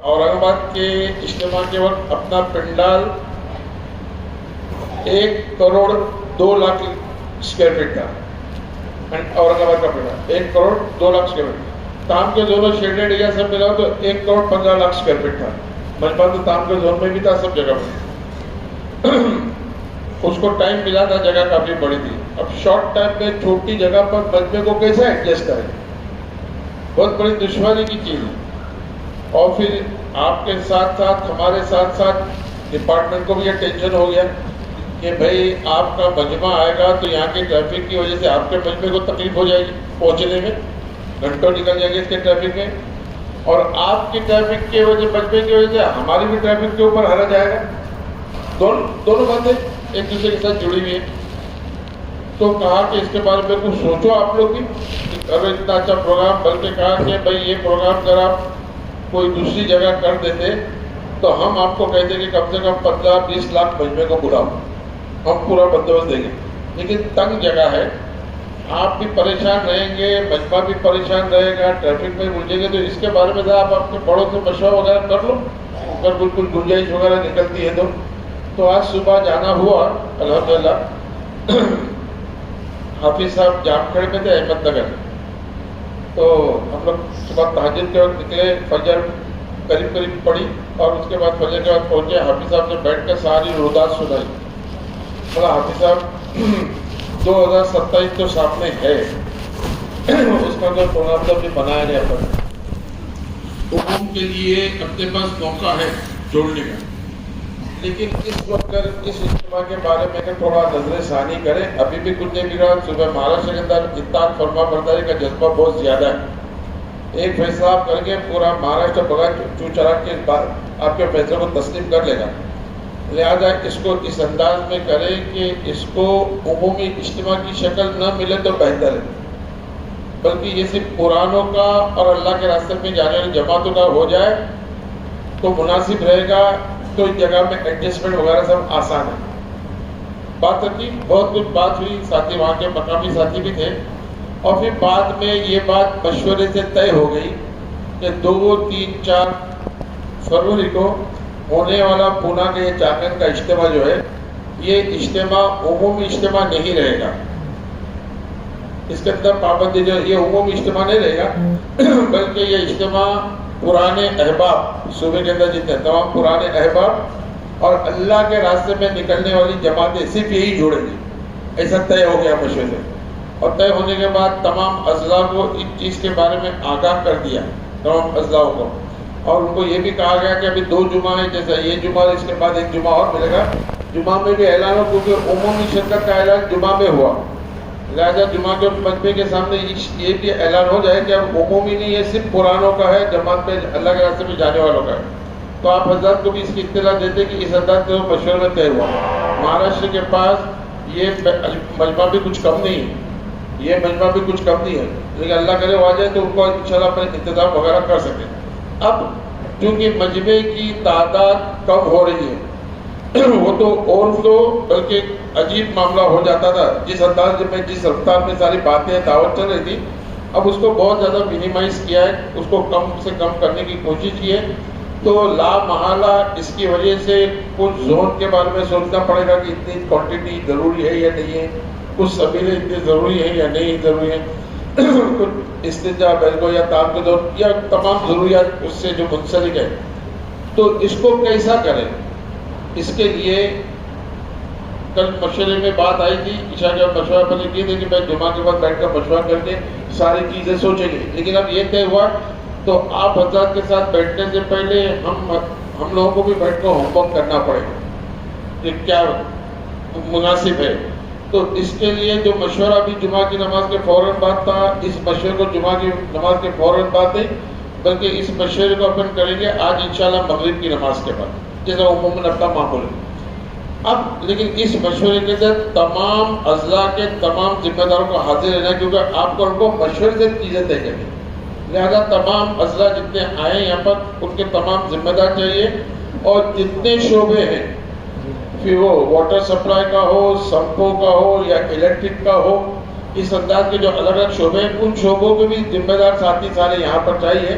اورنگ آباد کے اجتماع کے وقت اپنا پنڈال 1,02,00,000 اسکوائر فٹ تھا. اورنگ آباد کا پنڈال 1,02,00,000 اسکوائر فٹ. تام کے دونوں شیڈڈ ایریا سب ملا تو 1,15,00,000 اسکوائر فٹ تھا. مجمع تو تام کے زون میں بھی تھا, سب جگہ پر. اس کو ٹائم ملا تھا, جگہ کافی بڑی تھی. اب شارٹ ٹائم میں چھوٹی جگہ پر مجمع کو کیسے ایڈجسٹ کریں, بہت بڑی دشواری کی چیز ہے. اور پھر آپ کے ساتھ ساتھ ہمارے ساتھ ساتھ ڈپارٹمنٹ کو بھی یہ ٹینشن ہو گیا کہ بھائی آپ کا مجمع آئے گا تو یہاں کی ٹریفک کی وجہ سے آپ کے مجمع کو تکلیف ہو جائے گی پہنچنے میں, گھنٹوں نکل جائیں گے اس کے ٹریفک میں, اور آپ کی ٹریفک کی وجہ مجمع کی وجہ سے ہماری بھی ٹریفک کے اوپر حرج آئے گا. دونوں باتیں ایک دوسرے کے ساتھ جڑی ہوئی ہیں. تو کہا کہ اس کے بارے میں کچھ سوچو آپ لوگ بھی, اگر اتنا اچھا پروگرام, بلکہ کہا کہ بھائی یہ پروگرام اگر آپ کوئی دوسری جگہ کر دیتے تو ہم آپ کو کہتے کہ کم سے کم 15-20 لاکھ مجمع کو بلاؤ, ہم پورا بندوبست دیں گے. لیکن تنگ جگہ ہے, آپ بھی پریشان رہیں گے, مجمع بھی پریشان رہے گا, ٹریفک میں الجھیں گے. تو اس کے بارے میں آپ اپنے بڑوں سے مشورہ وغیرہ کر لو, اگر بالکل گنجائش وغیرہ نکلتی ہے تو آج صبح جانا ہوا الحمدللہ. حافظ صاحب جام کھڑے میں تھے احمد نگر, تو ہم لوگ صبح تہجد کے وقت نکلے, فجر قریب پڑی, اور اس کے بعد فجر کے بعد پہنچے. حافظ صاحب نے بیٹھ کر ساری رودات سنائی. بولا حافظ صاحب 2027 تو سامنے ہے, اس کا جو پروگرام بھی بنایا گیا پر عموم کے لیے اپنے پاس موقع ہے جوڑنے کا. لیکن اس وقت اس اجتماع کے بارے میں تھوڑا نظر ثانی کریں. ابھی بھی کچھ نہیں بگڑا. صبح مہاراشٹر کے اندر اطاعت فرما برداری کا جذبہ بہت زیادہ ہے. ایک فیصلہ آپ کر کے پورا مہاراشٹر بغیر چو چراغ کے بعد آپ کے فیصلے کو تسلیم کر لے گا. لہٰذا اس کو اس انداز میں کریں کہ اس کو عمومی اجتماع کی شکل نہ ملے تو بہتر ہے, بلکہ یہ صرف قرآنوں کا اور اللہ کے راستے میں جانے والی جماعتوں کا ہو جائے تو مناسب رہے گا. تو اس جگہ میں ایڈجسٹمنٹ وغیرہ سب آسان ہے. بات رکھی, بہت کچھ بات ہوئی, ساتھی وہاں کے مقامی ساتھی بھی تھے. اور پھر بعد میں یہ بات مشورے سے طے ہو گئی کہ 2, 3, 4 فروری کو ہونے والا پونا کے چاکن کا اجتماع جو ہے, یہ اجتماع عمومی اجتماع نہیں رہے گا. اس کے اندر پابندی جو یہ عمومی اجتماع نہیں رہے گا, بلکہ یہ اجتماع پرانے احباب, صوبے کے اندر جتنے تمام پرانے احباب اور اللہ کے راستے میں نکلنے والی جماعتیں صرف یہی جوڑیں گی. ایسا طے ہو گیا مشورے سے. اور طے ہونے کے بعد تمام اضلاع کو اس چیز کے بارے میں آگاہ کر دیا, تمام اضلاع کو. اور ان کو یہ بھی کہا گیا کہ ابھی 2 جمعہ ہیں, جیسا یہ جمعہ اس کے بعد 1 جمعہ اور ملے گا. جمعہ میں بھی اعلان ہو, کیونکہ عمومی شرکت کا اعلان جمعہ میں ہوا. لہٰذا جمعہ کے مجمع کے سامنے یہ بھی اعلان ہو جائے کہ اب عمومی نہیں, یہ صرف قرآنوں کا ہے, جماعت میں اللہ کے راستے میں جانے والوں کا ہے. تو آپ حضرات کو بھی اس کی اطلاع دیتے کہ اس انداز سے مشورے میں طے ہوا. مہاراشٹر کے پاس یہ مجمع بھی کچھ کم نہیں ہے, یہ مجمع بھی کچھ کم نہیں ہے, لیکن اللہ کرے وہ آ جائے تو ان کو انشاءاللہ اپنے انتظام وغیرہ کر سکیں. اب چونکہ مجمع کی تعداد کم ہو رہی ہے, وہ تو اور تو بلکہ عجیب معاملہ ہو جاتا تھا. جس انداز میں جس رفتار میں ساری باتیں دعوت چل رہی تھی, اب اس کو بہت زیادہ مینیمائز کیا ہے, اس کو کم سے کم کرنے کی کوشش کی ہے. تو لا محالہ اس کی وجہ سے کچھ زون کے بارے میں سوچنا پڑے گا کہ اتنی کوانٹٹی ضروری ہے یا نہیں ہے, کچھ سبیلیں اتنی ضروری ہیں یا نہیں ضروری ہیں, کچھ استنجا بیلگو یا تام کے دور یا تمام ضروریات اس سے جو منسلک ہے. تو اس کو کیسا کریں, اس کے لیے کل مشورے میں بات آئی تھی. عشاء کے بعد مشورہ اپنے کی تھی کہ میں جمعہ کے بعد بیٹھ کر مشورہ کر کے ساری چیزیں سوچیں گے. لیکن اب یہ طے ہوا تو آپ حضرات کے ساتھ بیٹھنے سے پہلے ہم لوگوں کو بھی بیٹھ کر ہوم ورک کرنا پڑے گا کہ کیا مناسب ہے. تو اس کے لیے جو مشورہ بھی جمعہ کی نماز کے فوراً بعد تھا, اس مشورے کو جمعہ کی نماز کے فوراً بعد نہیں, بلکہ اس مشورے کو اپن کریں گے آج انشاءاللہ مغرب کی نماز کے بعد, جیسا عموماً اپنا معمول ہے. اب لیکن اس مشورے کے اندر تمام اضلاع کے تمام ذمہ داروں کو حاضر رہنا ہے, کیونکہ آپ کو ان کو مشورے سے چیزیں طے کریں. لہٰذا تمام اضلاع جتنے آئے یہاں پر ان کے تمام ذمہ دار چاہیے, اور جتنے شعبے ہیں, پھر وہ واٹر سپلائی کا ہو, سڑکوں کا ہو یا الیکٹرک کا ہو, اس انداز کے جو الگ الگ شعبے ہیں, ان شعبوں کے بھی ذمہ دار ساتھی سارے یہاں پر چاہیے.